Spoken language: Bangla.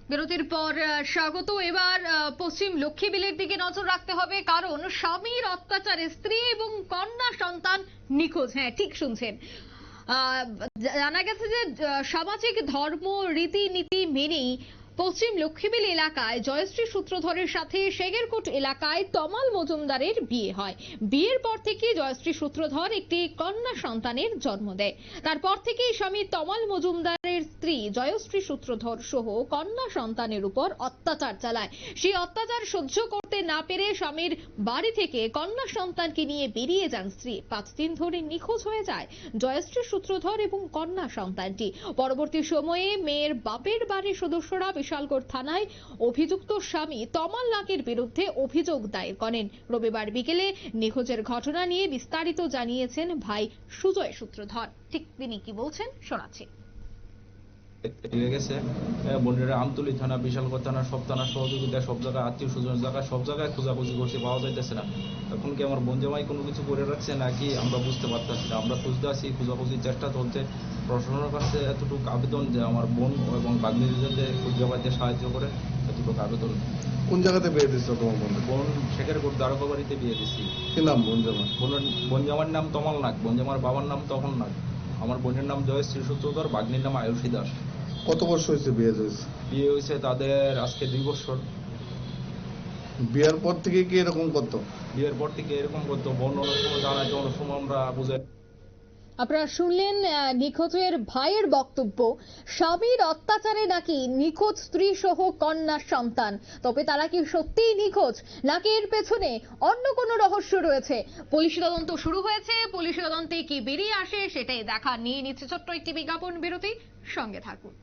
বিরতির পর স্বাগত। এবার পশ্চিম লক্ষ্মীবিলের দিকে নজর রাখতে হবে, কারণ স্বামীর অত্যাচারে স্ত্রী এবং কন্যা সন্তান নিখোঁজ। হ্যাঁ, ঠিক শুনছেন। জানা গেছে যে সামাজিক ধর্ম রীতিনীতি মেনেই পশ্চিম লক্ষ্মীবিল এলাকায় জয়শ্রী সূত্রধরের সাথে শেগেরকোট এলাকায় তমাল মজুমদারের বিয়ে হয়। বিয়ের পর থেকে জয়শ্রী সূত্রধর একটি কন্যা সন্তানের জন্ম দেয়। তারপর থেকেই স্বামী তমাল মজুমদারের স্ত্রী জয়শ্রী সূত্রধর সহ কন্যা সন্তানের উপর অত্যাচার চালায়। সেই অত্যাচার সহ্য করতে না পেরে স্বামীর বাড়ি থেকে কন্যা সন্তানকে নিয়ে বেরিয়ে যান স্ত্রী। 5 দিন ধরে নিখোঁজ হয়ে যায় জয়শ্রী সূত্রধর এবং কন্যা সন্তানটি। পরবর্তী সময়ে মেয়ের বাপের বাড়ির সদস্যরা বিশালগড় থানায় অভিযুক্ত স্বামী তমাল নাকের বিরুদ্ধে অভিযোগ দায়ের করেন। রবিবার বিকেলে নিখোঁজের ঘটনা নিয়ে বিস্তারিত জানিয়েছেন ভাই সুজয় সূত্রধর। ঠিক তিনি কি বলছেন শোনাচ্ছি। বোনেরা আমতলী থানা, বিশালগড় থানা, সব থানা সহযোগিতা, সব জায়গায় আত্মীয় স্বজন জায়গায়, সব জায়গায় খোঁজাখুঁজি করছে, পাওয়া যাইতেছে না। এখন কি আমার বোন জামাই কোনো কিছু করে রাখছে নাকি আমরা বুঝতে পারতেছি না। আমরা খুঁজতে আছি, খোঁজাখুঁজির চেষ্টা চলছে। প্রশাসনের কাছে এতটুকু আবেদন যে আমার বোন এবং বাগ্নির যাতে খুঁজে পাইতে সাহায্য করে, এতটুকু আবেদন। কোন জায়গাতে বিয়ে দিচ্ছ তোমার বোন? বোন শেখেরকোট দ্বারকা বাড়িতে বিয়ে দিচ্ছি। কি নাম বোন জামাই? বোন জামার নাম তমাল নাগ, বোন জামার বাবার নাম তপন নাগ। আমার বোনের নাম জয়শ্রী সূত্রধর, বাগ্নির নাম আয়ুষী দাস। কত বছর হয়েছে বিয়ে হয়েছে? বিয়ে হয়েছে তাদের আজকে 2 বছর। বিয়ের পর থেকে কি এরকম করতো? বিয়ের পর থেকে এরকম করতো। বোন অনেক সময় জানাইতো, অনেক সময় আমরা বুঝাই। আপনারা শুনলেন নিখোঁজের ভাইয়ের বক্তব্য। স্বামীর অত্যাচারে নাকি নিখোঁজ স্ত্রী সহ কন্যা সন্তান। তবে তারা কি সত্যিই নিখোঁজ, নাকি এর পেছনে অন্য কোনো রহস্য রয়েছে? পুলিশ তদন্ত শুরু হয়েছে। পুলিশ তদন্তে কি বেরিয়ে আসে সেটাই দেখা। নিয়ে নিচ্ছে ছোট্ট একটি বিজ্ঞাপন বিরতি, সঙ্গে থাকুন।